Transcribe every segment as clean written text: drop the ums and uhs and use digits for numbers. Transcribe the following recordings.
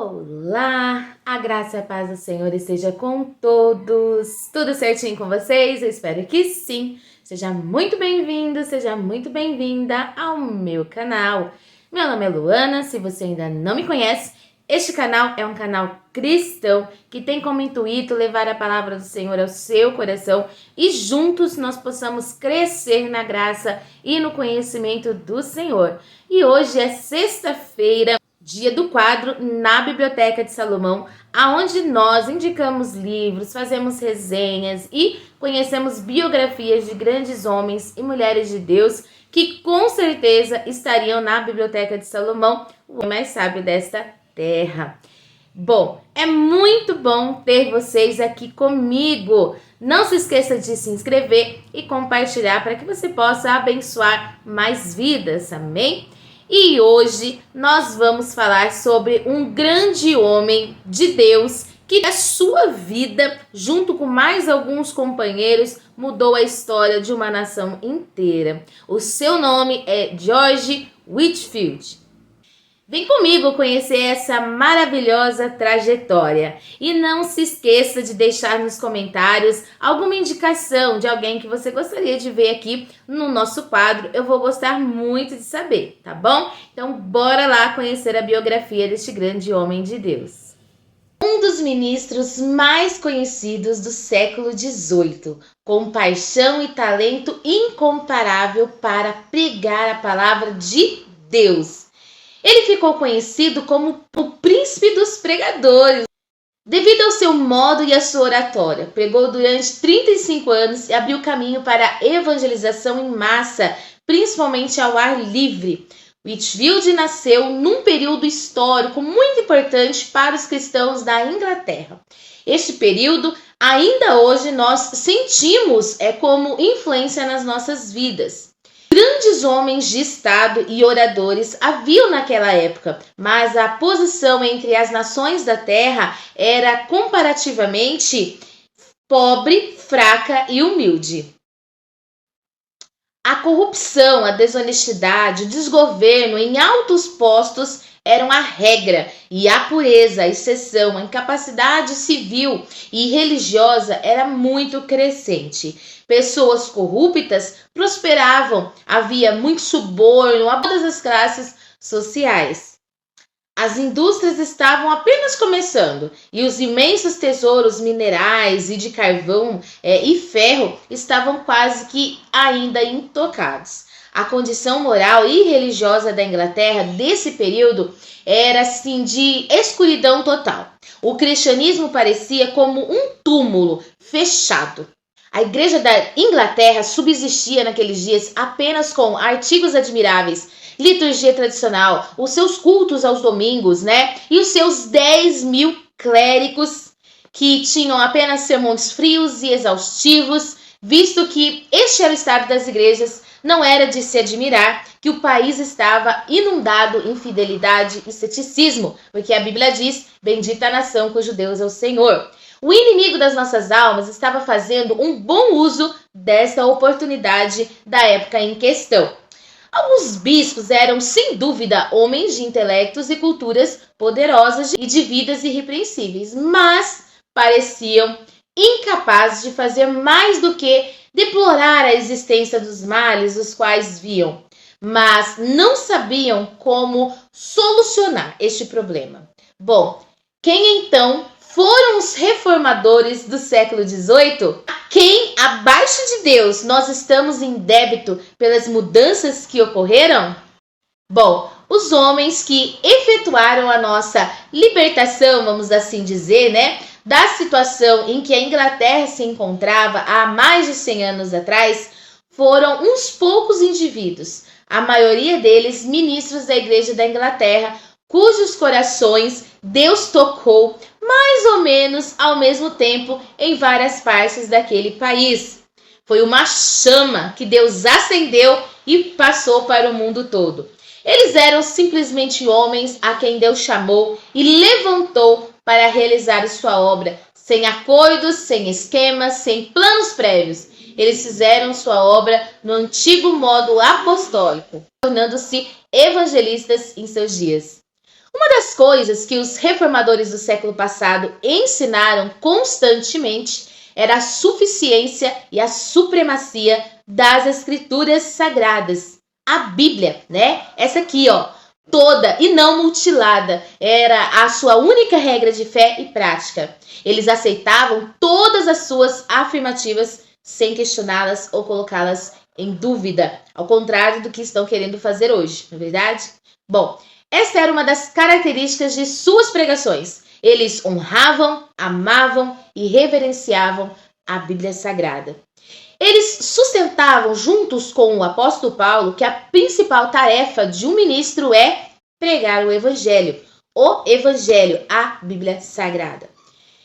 Olá, a graça e a paz do Senhor esteja com todos. Tudo certinho com vocês? Eu espero que sim. Seja muito bem-vindo, seja muito bem-vinda ao meu canal. Meu nome é Luana, se você ainda não me conhece, este canal é um canal cristão que tem como intuito levar a palavra do Senhor ao seu coração e juntos nós possamos crescer na graça e no conhecimento do Senhor. E hoje é sexta-feira, dia do quadro na Biblioteca de Salomão, aonde nós indicamos livros, fazemos resenhas e conhecemos biografias de grandes homens e mulheres de Deus que com certeza estariam na Biblioteca de Salomão, o homem mais sábio desta terra. Bom, é muito bom ter vocês aqui comigo. Não se esqueça de se inscrever e compartilhar para que você possa abençoar mais vidas, amém? E hoje nós vamos falar sobre um grande homem de Deus que a sua vida, junto com mais alguns companheiros, mudou a história de uma nação inteira. O seu nome é George Whitefield. Vem comigo conhecer essa maravilhosa trajetória. E não se esqueça de deixar nos comentários alguma indicação de alguém que você gostaria de ver aqui no nosso quadro. Eu vou gostar muito de saber, tá bom? Então, bora lá conhecer a biografia deste grande homem de Deus. Um dos ministros mais conhecidos do século XVIII, com paixão e talento incomparável para pregar a palavra de Deus. Ele ficou conhecido como o príncipe dos pregadores, devido ao seu modo e à sua oratória. Pregou durante 35 anos e abriu caminho para a evangelização em massa, principalmente ao ar livre. Whitefield nasceu num período histórico muito importante para os cristãos da Inglaterra. Este período, ainda hoje, nós sentimos como influência nas nossas vidas. Grandes homens de Estado e oradores haviam naquela época, mas a posição entre as nações da terra era comparativamente pobre, fraca e humilde. A corrupção, a desonestidade, o desgoverno em altos postos eram a regra, e a pureza, a exceção, a incapacidade civil e religiosa era muito crescente. Pessoas corruptas prosperavam, havia muito suborno a todas as classes sociais. As indústrias estavam apenas começando e os imensos tesouros minerais e de carvão e ferro estavam quase que ainda intocados. A condição moral e religiosa da Inglaterra desse período era assim de escuridão total. O cristianismo parecia como um túmulo fechado. A igreja da Inglaterra subsistia naqueles dias apenas com artigos admiráveis, liturgia tradicional, os seus cultos aos domingos, e os seus 10.000 clérigos que tinham apenas sermões frios e exaustivos, visto que este era o estado das igrejas. Não era de se admirar que o país estava inundado em infidelidade e ceticismo, porque a Bíblia diz, bendita a nação cujo Deus é o Senhor. O inimigo das nossas almas estava fazendo um bom uso dessa oportunidade da época em questão. Alguns bispos eram, sem dúvida, homens de intelectos e culturas poderosas e de vidas irrepreensíveis, mas pareciam incapazes de fazer mais do que deplorar a existência dos males os quais viam, mas não sabiam como solucionar este problema. Bom, quem então foram os reformadores do século XVIII? Quem, abaixo de Deus, nós estamos em débito pelas mudanças que ocorreram? Bom, os homens que efetuaram a nossa libertação, vamos assim dizer, da situação em que a Inglaterra se encontrava há mais de 100 anos atrás, foram uns poucos indivíduos, a maioria deles ministros da Igreja da Inglaterra, cujos corações Deus tocou mais ou menos ao mesmo tempo em várias partes daquele país. Foi uma chama que Deus acendeu e passou para o mundo todo. Eles eram simplesmente homens a quem Deus chamou e levantou para realizar sua obra, sem acordos, sem esquemas, sem planos prévios. Eles fizeram sua obra no antigo modo apostólico, tornando-se evangelistas em seus dias. Uma das coisas que os reformadores do século passado ensinaram constantemente era a suficiência e a supremacia das escrituras sagradas. A Bíblia, né? Essa aqui, ó, toda e não mutilada, era a sua única regra de fé e prática. Eles aceitavam todas as suas afirmativas sem questioná-las ou colocá-las em dúvida, ao contrário do que estão querendo fazer hoje, não é verdade? Bom, essa era uma das características de suas pregações. Eles honravam, amavam e reverenciavam a Bíblia Sagrada. Eles sustentavam, juntos com o apóstolo Paulo, que a principal tarefa de um ministro é pregar o Evangelho, a Bíblia Sagrada.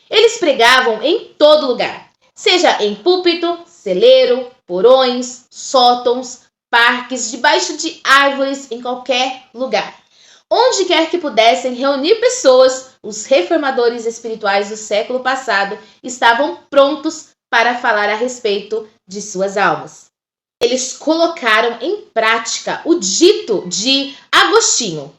Eles pregavam em todo lugar, seja em púlpito, celeiro, porões, sótãos, parques, debaixo de árvores, em qualquer lugar. Onde quer que pudessem reunir pessoas, os reformadores espirituais do século passado estavam prontos para falar a respeito de suas almas. Eles colocaram em prática o dito de Agostinho: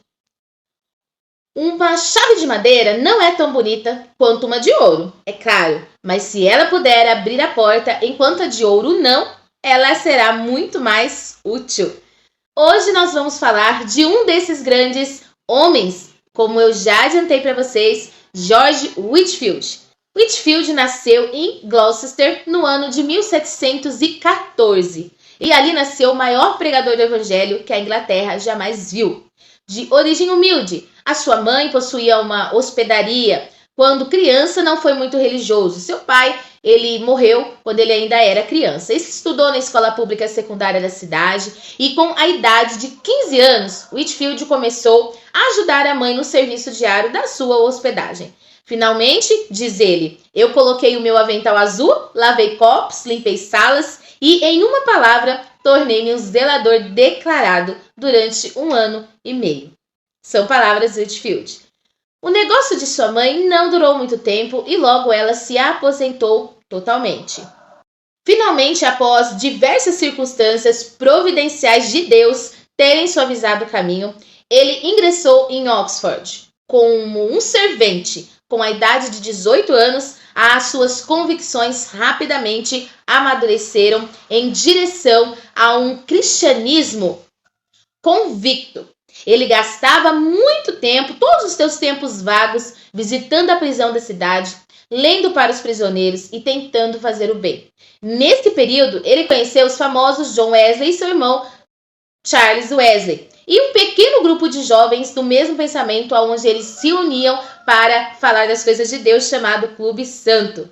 uma chave de madeira não é tão bonita quanto uma de ouro, é claro, mas se ela puder abrir a porta enquanto a de ouro não, ela será muito mais útil. Hoje nós vamos falar de um desses grandes homens, como eu já adiantei para vocês, George Whitefield. Whitefield nasceu em Gloucester no ano de 1714 e ali nasceu o maior pregador do evangelho que a Inglaterra jamais viu. De origem humilde, a sua mãe possuía uma hospedaria. Quando criança, não foi muito religioso. Seu pai, ele morreu quando ele ainda era criança. Ele estudou na escola pública secundária da cidade e com a idade de 15 anos, Whitefield começou a ajudar a mãe no serviço diário da sua hospedagem. Finalmente, diz ele, eu coloquei o meu avental azul, lavei copos, limpei salas e, em uma palavra, tornei-me um zelador declarado durante 1 ano e meio. São palavras de Whitefield. O negócio de sua mãe não durou muito tempo e logo ela se aposentou totalmente. Finalmente, após diversas circunstâncias providenciais de Deus terem suavizado o caminho, ele ingressou em Oxford como um servente. Com a idade de 18 anos, as suas convicções rapidamente amadureceram em direção a um cristianismo convicto. Ele gastava muito tempo, todos os seus tempos vagos, visitando a prisão da cidade, lendo para os prisioneiros e tentando fazer o bem. Nesse período, ele conheceu os famosos John Wesley e seu irmão Charles Wesley, e um pequeno grupo de jovens do mesmo pensamento onde eles se uniam para falar das coisas de Deus, chamado Clube Santo.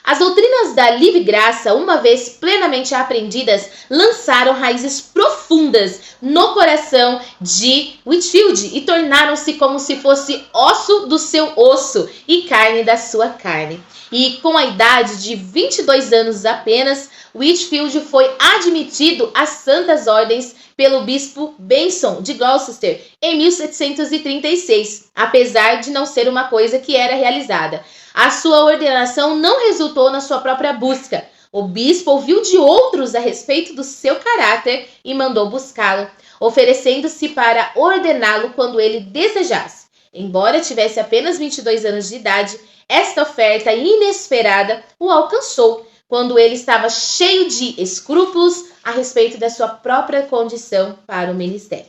As doutrinas da livre graça, uma vez plenamente aprendidas, lançaram raízes profundas no coração de Whitefield e tornaram-se como se fosse osso do seu osso e carne da sua carne. E com a idade de 22 anos apenas, Whitefield foi admitido às Santas Ordens pelo bispo Benson de Gloucester em 1736, apesar de não ser uma coisa que era realizada. A sua ordenação não resultou na sua própria busca. O bispo ouviu de outros a respeito do seu caráter e mandou buscá-lo, oferecendo-se para ordená-lo quando ele desejasse. Embora tivesse apenas 22 anos de idade, esta oferta inesperada o alcançou quando ele estava cheio de escrúpulos a respeito da sua própria condição para o ministério.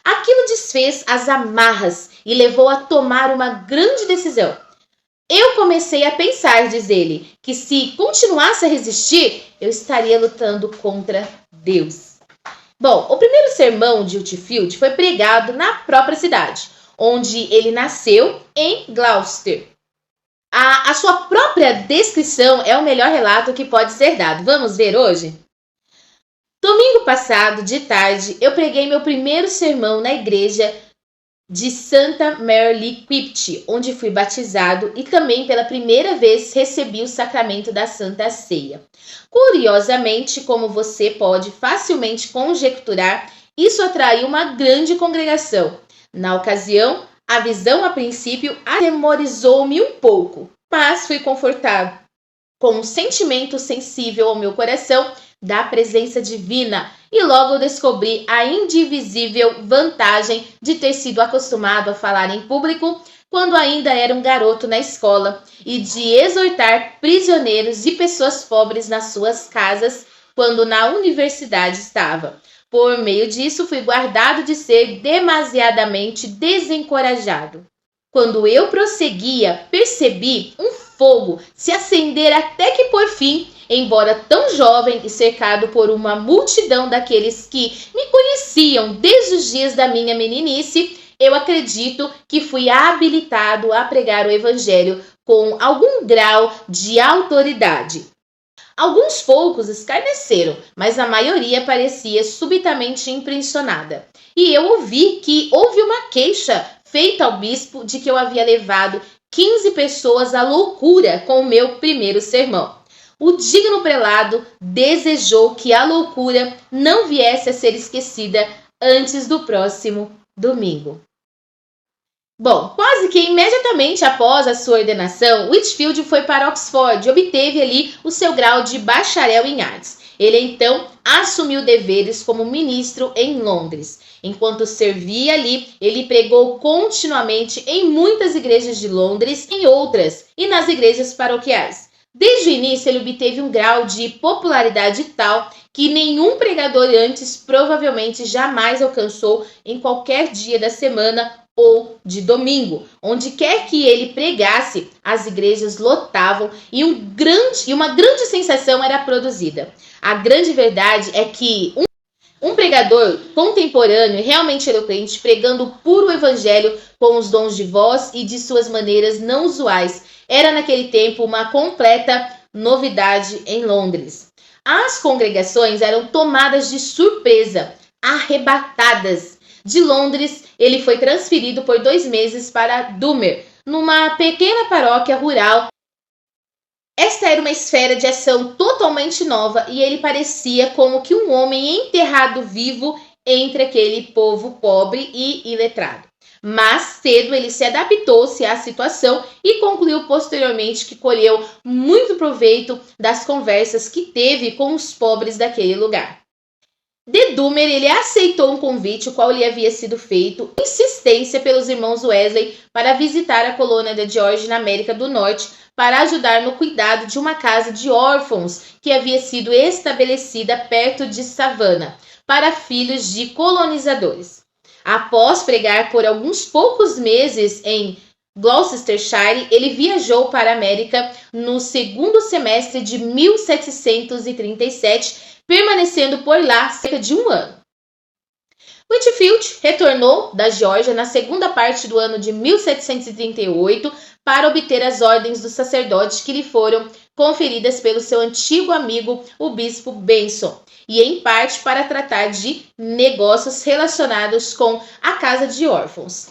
Aquilo desfez as amarras e levou a tomar uma grande decisão. Eu comecei a pensar, diz ele, que se continuasse a resistir, eu estaria lutando contra Deus. Bom, o primeiro sermão de Whitefield foi pregado na própria cidade, onde ele nasceu, em Gloucester. A sua própria descrição é o melhor relato que pode ser dado. Vamos ver hoje? Domingo passado, de tarde, eu preguei meu primeiro sermão na igreja de Santa Mary Quipte, onde fui batizado e também pela primeira vez recebi o sacramento da Santa Ceia. Curiosamente, como você pode facilmente conjecturar, isso atraiu uma grande congregação. Na ocasião, a visão a princípio atemorizou-me um pouco, mas fui confortado. Com um sentimento sensível ao meu coração, da presença divina e logo descobri a indivisível vantagem de ter sido acostumado a falar em público quando ainda era um garoto na escola e de exortar prisioneiros e pessoas pobres nas suas casas quando na universidade estava. Por meio disso, fui guardado de ser demasiadamente desencorajado. Quando eu prosseguia, percebi um fogo se acender até que por fim, embora tão jovem e cercado por uma multidão daqueles que me conheciam desde os dias da minha meninice, eu acredito que fui habilitado a pregar o evangelho com algum grau de autoridade. Alguns poucos escarneceram, mas a maioria parecia subitamente impressionada. E eu ouvi que houve uma queixa feita ao bispo de que eu havia levado 15 pessoas à loucura com o meu primeiro sermão. O digno prelado desejou que a loucura não viesse a ser esquecida antes do próximo domingo. Bom, quase que imediatamente após a sua ordenação, Whitefield foi para Oxford e obteve ali o seu grau de bacharel em artes. Ele então assumiu deveres como ministro em Londres. Enquanto servia ali, ele pregou continuamente em muitas igrejas de Londres, em outras e nas igrejas paroquiais. Desde o início, ele obteve um grau de popularidade tal que nenhum pregador antes provavelmente jamais alcançou em qualquer dia da semana ou de domingo. Onde quer que ele pregasse, as igrejas lotavam e uma grande sensação era produzida. A grande verdade é que um pregador contemporâneo e realmente eloquente, pregando o puro evangelho com os dons de voz e de suas maneiras não usuais, era naquele tempo uma completa novidade em Londres. As congregações eram tomadas de surpresa, arrebatadas. De Londres, ele foi transferido por 2 meses para Dumer, numa pequena paróquia rural. Esta era uma esfera de ação totalmente nova e ele parecia como que um homem enterrado vivo entre aquele povo pobre e iletrado. Mas cedo ele se adaptou-se à situação e concluiu posteriormente que colheu muito proveito das conversas que teve com os pobres daquele lugar. De Dumer, ele aceitou um convite, o qual lhe havia sido feito, insistência pelos irmãos Wesley para visitar a colônia de George na América do Norte, para ajudar no cuidado de uma casa de órfãos que havia sido estabelecida perto de Savannah, para filhos de colonizadores. Após pregar por alguns poucos meses em Gloucestershire, ele viajou para a América no segundo semestre de 1737, permanecendo por lá cerca de 1 ano. Whitefield retornou da Geórgia na segunda parte do ano de 1738 para obter as ordens do sacerdote que lhe foram conferidas pelo seu antigo amigo, o bispo Benson, e em parte para tratar de negócios relacionados com a casa de órfãos.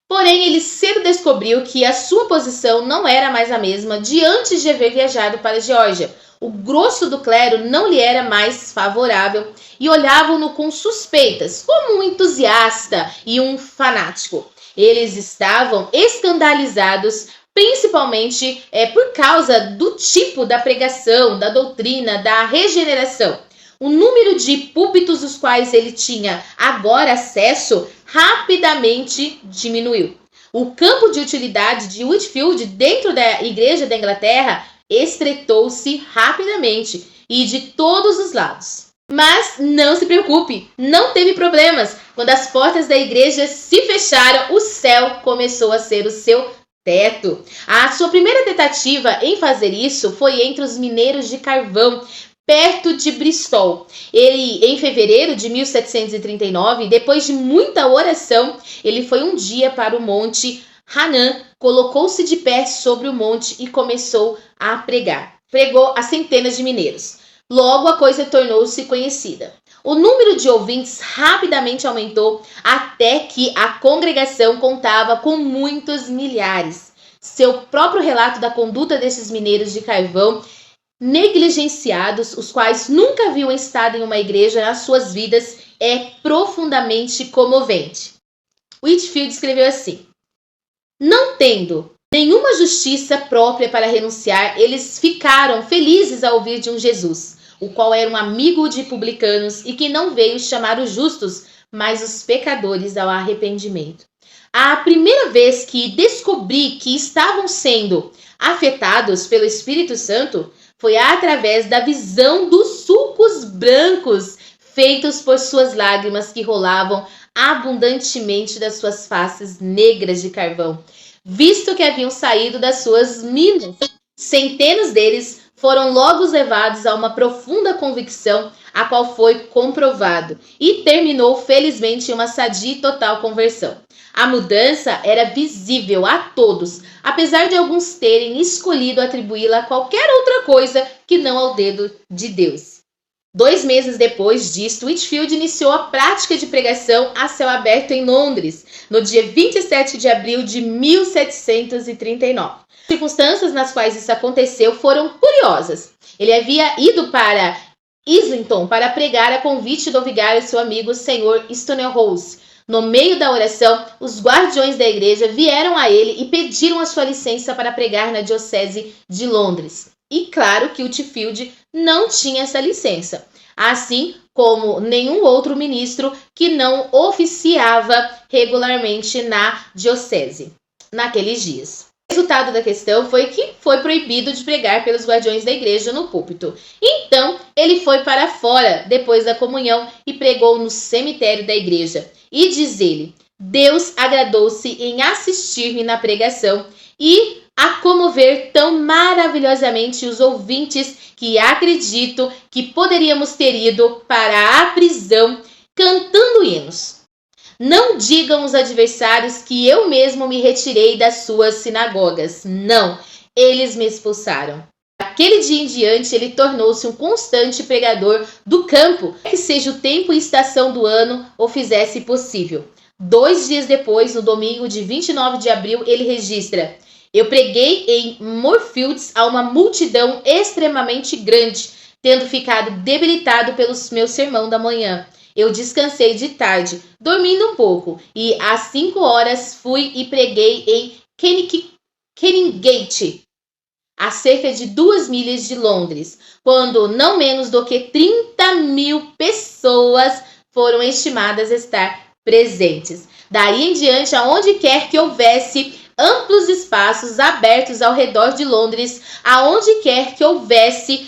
Porém, ele cedo descobriu que a sua posição não era mais a mesma de antes de haver viajado para a Geórgia. O grosso do clero não lhe era mais favorável e olhavam-no com suspeitas, como um entusiasta e um fanático. Eles estavam escandalizados, principalmente por causa do tipo da pregação, da doutrina, da regeneração. O número de púlpitos os quais ele tinha agora acesso rapidamente diminuiu. O campo de utilidade de Whitefield dentro da Igreja da Inglaterra estreitou-se rapidamente e de todos os lados. Mas não se preocupe, não teve problemas. Quando as portas da igreja se fecharam, o céu começou a ser o seu teto. A sua primeira tentativa em fazer isso foi entre os mineiros de carvão, perto de Bristol. Ele, em fevereiro de 1739, depois de muita oração, ele foi um dia para o Monte Hanan, colocou-se de pé sobre o monte e começou a pregar. Pregou a centenas de mineiros. Logo a coisa tornou-se conhecida. O número de ouvintes rapidamente aumentou até que a congregação contava com muitos milhares. Seu próprio relato da conduta desses mineiros de carvão negligenciados, os quais nunca haviam estado em uma igreja nas suas vidas, é profundamente comovente. Whitefield escreveu assim: não tendo nenhuma justiça própria para renunciar, eles ficaram felizes ao ouvir de um Jesus, o qual era um amigo de publicanos e que não veio chamar os justos, mas os pecadores ao arrependimento. A primeira vez que descobri que estavam sendo afetados pelo Espírito Santo foi através da visão dos sulcos brancos feitos por suas lágrimas que rolavam abundantemente das suas faces negras de carvão, visto que haviam saído das suas minas. Centenas deles foram logo levados a uma profunda convicção, a qual foi comprovado, e terminou felizmente em uma sadia e total conversão. A mudança era visível a todos, apesar de alguns terem escolhido atribuí-la a qualquer outra coisa que não ao dedo de Deus. 2 meses depois disto, Whitefield iniciou a prática de pregação a céu aberto em Londres, no dia 27 de abril de 1739. As circunstâncias nas quais isso aconteceu foram curiosas. Ele havia ido para Islington para pregar a convite do vigário seu amigo Sr. Stonehurst. No meio da oração, os guardiões da igreja vieram a ele e pediram a sua licença para pregar na diocese de Londres. E claro que Whitefield não tinha essa licença, assim como nenhum outro ministro que não oficiava regularmente na diocese naqueles dias. O resultado da questão foi que foi proibido de pregar pelos guardiões da igreja no púlpito. Então, ele foi para fora depois da comunhão e pregou no cemitério da igreja. E diz ele: Deus agradou-se em assistir-me na pregação e a comover tão maravilhosamente os ouvintes que acredito que poderíamos ter ido para a prisão cantando hinos. Não digam os adversários que eu mesmo me retirei das suas sinagogas. Não, eles me expulsaram. Daquele dia em diante, ele tornou-se um constante pregador do campo, que seja o tempo e estação do ano o fizesse possível. 2 dias depois, no domingo de 29 de abril, ele registra: eu preguei em Moorfields a uma multidão extremamente grande, tendo ficado debilitado pelo meu sermão da manhã. Eu descansei de tarde, dormindo um pouco, e às 5 horas fui e preguei em Caningate, a cerca de 2 milhas de Londres, quando não menos do que 30.000 pessoas foram estimadas estar presentes. Daí em diante, aonde quer que houvesse amplos espaços abertos ao redor de Londres, aonde quer que houvesse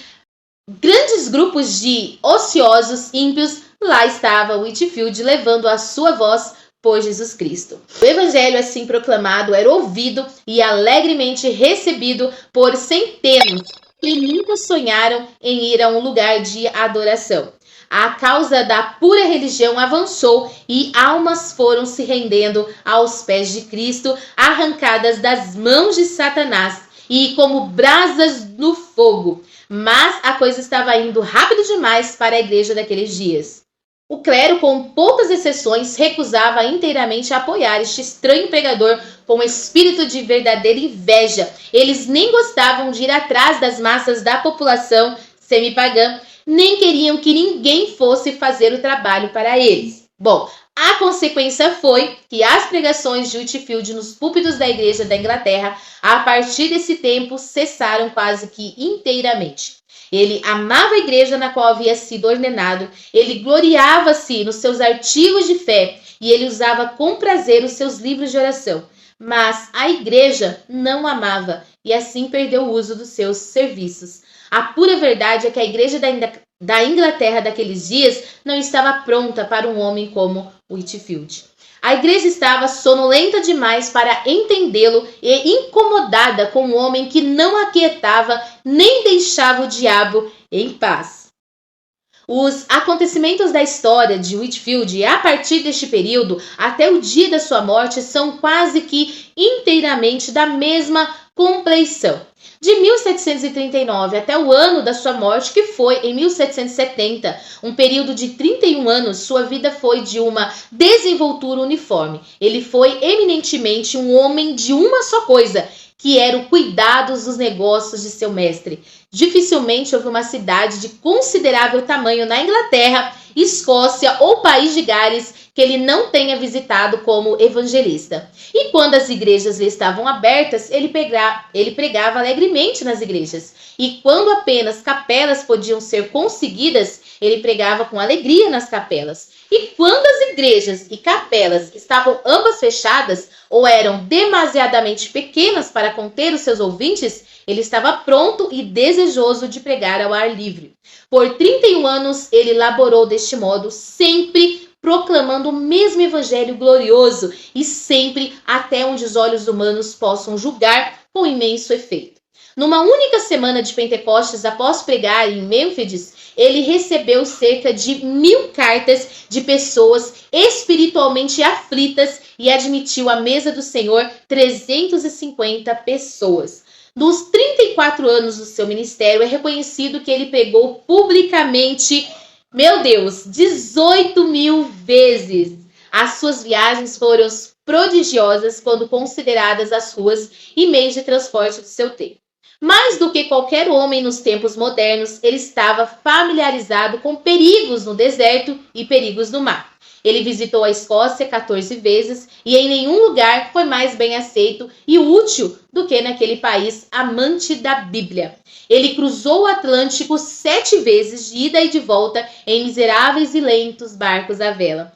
grandes grupos de ociosos ímpios, lá estava Whitefield levando a sua voz por Jesus Cristo. O evangelho assim proclamado era ouvido e alegremente recebido por centenas que nunca sonharam em ir a um lugar de adoração. A causa da pura religião avançou e almas foram se rendendo aos pés de Cristo, arrancadas das mãos de Satanás e como brasas no fogo. Mas a coisa estava indo rápido demais para a igreja daqueles dias. O clero, com poucas exceções, recusava inteiramente apoiar este estranho pregador com espírito de verdadeira inveja. Eles nem gostavam de ir atrás das massas da população semipagã, nem queriam que ninguém fosse fazer o trabalho para eles. Bom, a consequência foi que as pregações de Whitefield nos púlpitos da igreja da Inglaterra, a partir desse tempo, cessaram quase que inteiramente. Ele amava a igreja na qual havia sido ordenado, ele gloriava-se nos seus artigos de fé e ele usava com prazer os seus livros de oração. Mas a igreja não o amava e assim perdeu o uso dos seus serviços. A pura verdade é que a igreja da Inglaterra daqueles dias não estava pronta para um homem como Whitefield. A igreja estava sonolenta demais para entendê-lo e incomodada com um homem que não aquietava nem deixava o diabo em paz. Os acontecimentos da história de Whitefield, a partir deste período até o dia da sua morte, são quase que inteiramente da mesma compleição. De 1739 até o ano da sua morte, que foi em 1770, um período de 31 anos, sua vida foi de uma desenvoltura uniforme. Ele foi eminentemente um homem de uma só coisa, que era o cuidado dos negócios de seu mestre. Dificilmente houve uma cidade de considerável tamanho na Inglaterra, Escócia ou País de Gales que ele não tenha visitado como evangelista. E quando as igrejas lhe estavam abertas, ele pregava alegremente nas igrejas. E quando apenas capelas podiam ser conseguidas, ele pregava com alegria nas capelas. E quando as igrejas e capelas estavam ambas fechadas ou eram demasiadamente pequenas para conter os seus ouvintes, ele estava pronto e desejoso de pregar ao ar livre. Por 31 anos, ele laborou deste modo, sempre proclamando o mesmo evangelho glorioso e sempre até onde os olhos humanos possam julgar com imenso efeito. Numa única semana de Pentecostes, após pregar em Mênfis, ele recebeu cerca de 1000 cartas de pessoas espiritualmente aflitas e admitiu à mesa do Senhor 350 pessoas. Nos 34 anos do seu ministério, é reconhecido que ele pregou publicamente, 18.000 vezes. As suas viagens foram prodigiosas quando consideradas as ruas e meios de transporte do seu tempo. Mais do que qualquer homem nos tempos modernos, ele estava familiarizado com perigos no deserto e perigos no mar. Ele visitou a Escócia 14 vezes e em nenhum lugar foi mais bem aceito e útil do que naquele país amante da Bíblia. Ele cruzou o Atlântico 7 vezes de ida e de volta em miseráveis e lentos barcos à vela.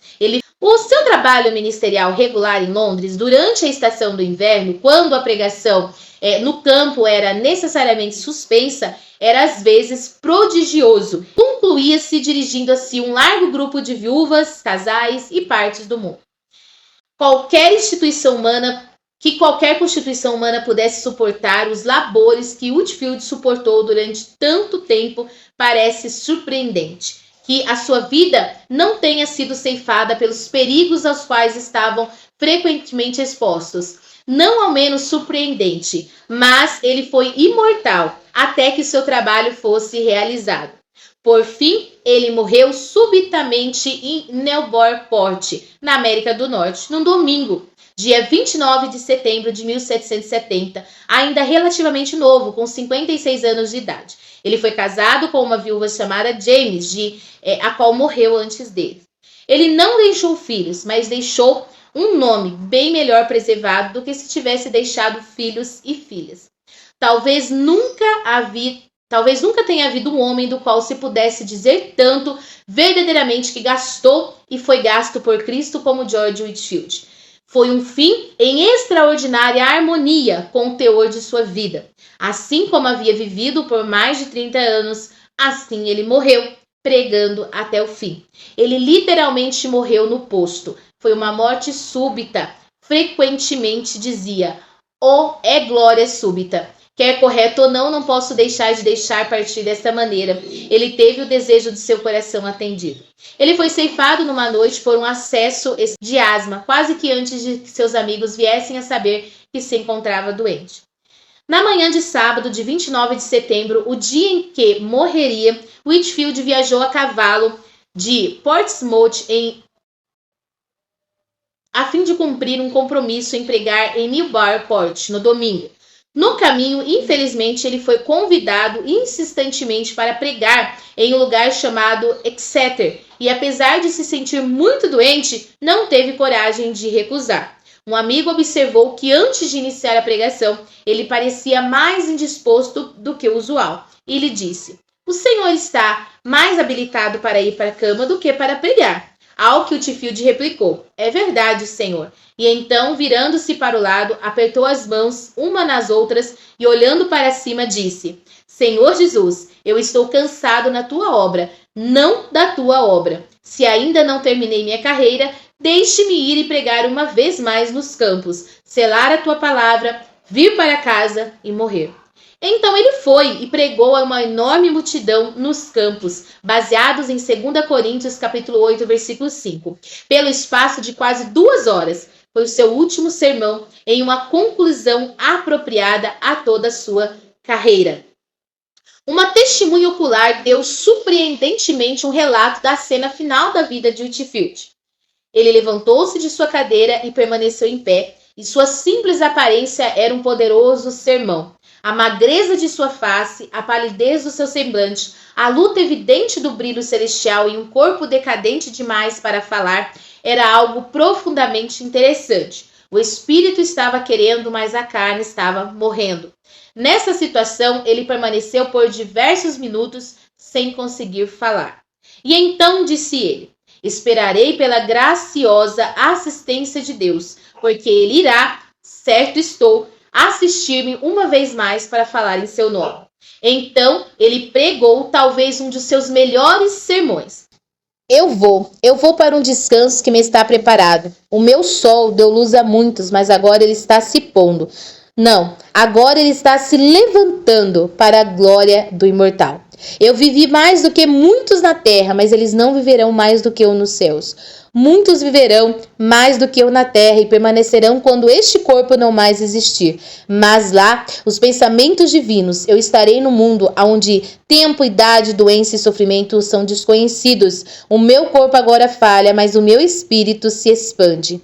O seu trabalho ministerial regular em Londres, durante a estação do inverno, quando a pregação no campo era necessariamente suspensa, era às vezes prodigioso. Concluía-se dirigindo assim um largo grupo de viúvas, casais e partes do mundo. Qualquer constituição humana pudesse suportar os labores que Whitefield suportou durante tanto tempo parece surpreendente. Que a sua vida não tenha sido ceifada pelos perigos aos quais estavam frequentemente expostos. Não ao menos surpreendente, mas ele foi imortal até que seu trabalho fosse realizado. Por fim, ele morreu subitamente em Newburyport, na América do Norte, num domingo, dia 29 de setembro de 1770, ainda relativamente novo, com 56 anos de idade. Ele foi casado com uma viúva chamada James, a qual morreu antes dele. Ele não deixou filhos, mas deixou um nome bem melhor preservado do que se tivesse deixado filhos e filhas. Talvez nunca tenha havido um homem do qual se pudesse dizer tanto verdadeiramente que gastou e foi gasto por Cristo como George Whitefield. Foi um fim em extraordinária harmonia com o teor de sua vida. Assim como havia vivido por mais de 30 anos, assim ele morreu, pregando até o fim. Ele literalmente morreu no posto. Foi uma morte súbita. Frequentemente dizia, é glória súbita. Quer correto ou não posso deixar partir desta maneira. Ele teve o desejo de seu coração atendido. Ele foi ceifado numa noite por um acesso de asma, quase que antes de que seus amigos viessem a saber que se encontrava doente. Na manhã de sábado, de 29 de setembro, o dia em que morreria, Whitefield viajou a cavalo de Portsmouth a fim de cumprir um compromisso em pregar em Newburyport no domingo. No caminho, infelizmente, ele foi convidado insistentemente para pregar em um lugar chamado Exeter e, apesar de se sentir muito doente, não teve coragem de recusar. Um amigo observou que antes de iniciar a pregação, ele parecia mais indisposto do que o usual e lhe disse: "O senhor está mais habilitado para ir para a cama do que para pregar." Ao que Whitefield replicou: "É verdade, senhor." E então, virando-se para o lado, apertou as mãos uma nas outras e, olhando para cima, disse: "Senhor Jesus, eu estou cansado na tua obra, não da tua obra. Se ainda não terminei minha carreira, deixe-me ir e pregar uma vez mais nos campos, selar a tua palavra, vir para casa e morrer." Então ele foi e pregou a uma enorme multidão nos campos, baseados em 2 Coríntios capítulo 8, versículo 5. Pelo espaço de quase 2 horas, foi o seu último sermão em uma conclusão apropriada a toda a sua carreira. Uma testemunha ocular deu surpreendentemente um relato da cena final da vida de Whitefield. Ele levantou-se de sua cadeira e permaneceu em pé, e sua simples aparência era um poderoso sermão. A magreza de sua face, a palidez do seu semblante, a luta evidente do brilho celestial e um corpo decadente demais para falar era algo profundamente interessante. O espírito estava querendo, mas a carne estava morrendo. Nessa situação, ele permaneceu por diversos minutos sem conseguir falar. E então disse ele: esperarei pela graciosa assistência de Deus, porque ele irá, certo estou, assistir-me uma vez mais para falar em seu nome. Então ele pregou talvez um de seus melhores sermões. Eu vou para um descanso que me está preparado. O meu sol deu luz a muitos, mas agora ele está se pondo. Não, agora ele está se levantando para a glória do imortal. Eu vivi mais do que muitos na terra, mas eles não viverão mais do que eu nos céus. Muitos viverão mais do que eu na terra e permanecerão quando este corpo não mais existir. Mas lá, os pensamentos divinos, eu estarei no mundo onde tempo, idade, doença e sofrimento são desconhecidos. O meu corpo agora falha, mas o meu espírito se expande.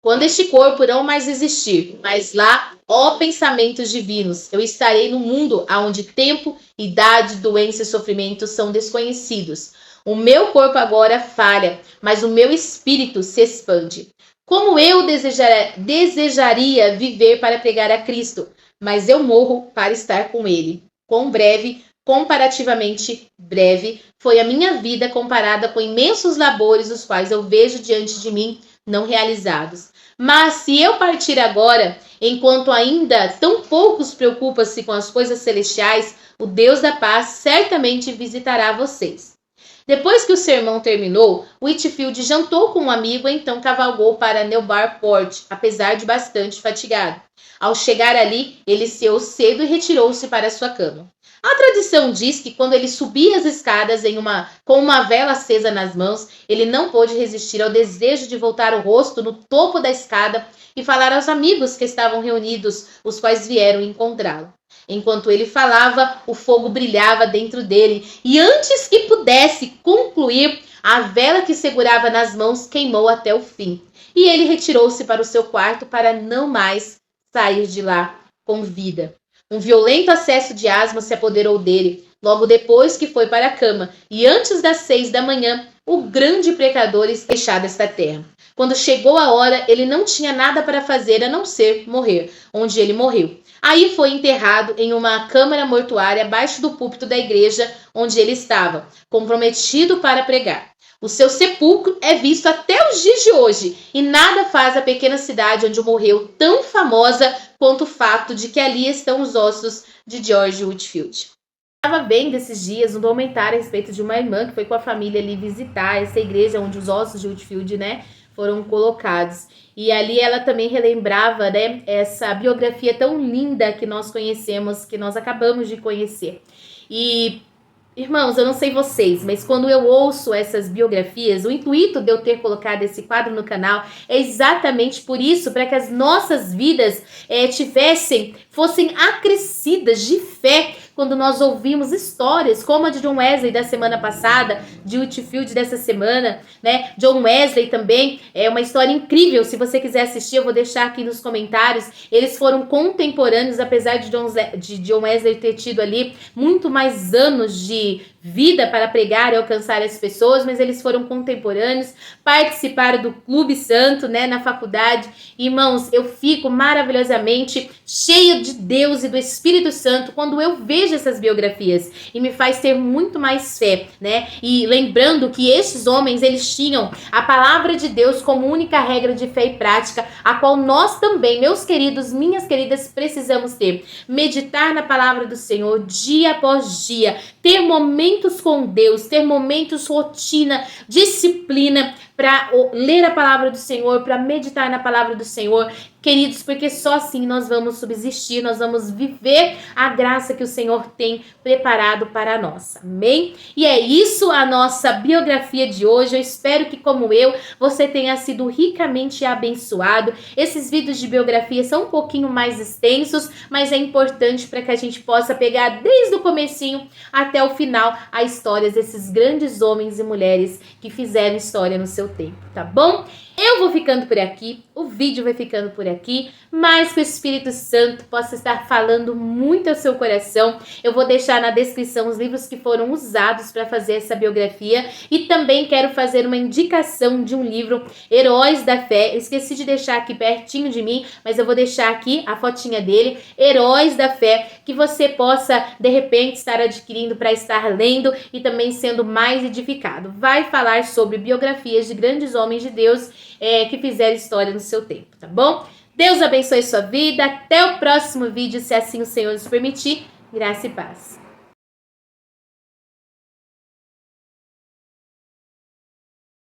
Quando este corpo não mais existir, mas lá, ó pensamentos divinos, eu estarei no mundo onde tempo, idade, doença e sofrimento são desconhecidos. O meu corpo agora falha, mas o meu espírito se expande. Como eu desejaria viver para pregar a Cristo, mas eu morro para estar com Ele. Quão breve, comparativamente breve, foi a minha vida comparada com imensos labores os quais eu vejo diante de mim não realizados. Mas se eu partir agora, enquanto ainda tão poucos preocupam-se com as coisas celestiais, o Deus da paz certamente visitará vocês. Depois que o sermão terminou, Whitefield jantou com um amigo e então cavalgou para Newburyport, apesar de bastante fatigado. Ao chegar ali, ele ceou cedo e retirou-se para sua cama. A tradição diz que quando ele subia as escadas com uma vela acesa nas mãos, ele não pôde resistir ao desejo de voltar o rosto no topo da escada e falar aos amigos que estavam reunidos, os quais vieram encontrá-lo. Enquanto ele falava, o fogo brilhava dentro dele, e antes que pudesse concluir, a vela que segurava nas mãos queimou até o fim. E ele retirou-se para o seu quarto para não mais sair de lá com vida. Um violento acesso de asma se apoderou dele, logo depois que foi para a cama, e antes das 6 da manhã, o grande pecador deixado esta terra. Quando chegou a hora, ele não tinha nada para fazer a não ser morrer, onde ele morreu. Aí foi enterrado em uma câmara mortuária abaixo do púlpito da igreja onde ele estava, comprometido para pregar. O seu sepulcro é visto até os dias de hoje, e nada faz a pequena cidade onde morreu tão famosa quanto o fato de que ali estão os ossos de George Whitefield. Estava vendo esses dias um documentário a respeito de uma irmã que foi com a família ali visitar essa igreja onde os ossos de Whitefield, foram colocados. E ali ela também relembrava, essa biografia tão linda que nós conhecemos, que nós acabamos de conhecer. E, irmãos, eu não sei vocês, mas quando eu ouço essas biografias, o intuito de eu ter colocado esse quadro no canal é exatamente por isso, para que as nossas vidas fossem acrescidas de fé, quando nós ouvimos histórias como a de John Wesley da semana passada, de Whitefield dessa semana, John Wesley também é uma história incrível. Se você quiser assistir, eu vou deixar aqui nos comentários. Eles foram contemporâneos, apesar de John Wesley ter tido ali muito mais anos de vida para pregar e alcançar as pessoas, mas eles foram contemporâneos, participaram do Clube Santo, na faculdade. Irmãos, eu fico maravilhosamente cheia de Deus e do Espírito Santo quando eu vejo essas biografias, e me faz ter muito mais fé, E lembrando que esses homens, eles tinham a palavra de Deus como única regra de fé e prática, a qual nós também, meus queridos, minhas queridas, precisamos ter. Meditar na palavra do Senhor dia após dia, ter momentos com Deus, ter momentos rotina, disciplina, para ler a palavra do Senhor, para meditar na palavra do Senhor, queridos, porque só assim nós vamos subsistir, nós vamos viver a graça que o Senhor tem preparado para nós, amém? E é isso a nossa biografia de hoje. Eu espero que, como eu, você tenha sido ricamente abençoado. Esses vídeos de biografia são um pouquinho mais extensos, mas é importante para que a gente possa pegar desde o comecinho até o final a história desses grandes homens e mulheres que fizeram história no seu tempo, tá bom? Eu Eu vou ficando por aqui, o vídeo vai ficando por aqui, mas que o Espírito Santo possa estar falando muito ao seu coração. Eu vou deixar na descrição os livros que foram usados para fazer essa biografia e também quero fazer uma indicação de um livro, Heróis da Fé. Eu esqueci de deixar aqui pertinho de mim, mas eu vou deixar aqui a fotinha dele, Heróis da Fé, que você possa de repente estar adquirindo para estar lendo e também sendo mais edificado. Vai falar sobre biografias de grandes homens de Deus que fizeram história no seu tempo, tá bom? Deus abençoe sua vida. Até o próximo vídeo, se assim o Senhor nos permitir. Graça e paz.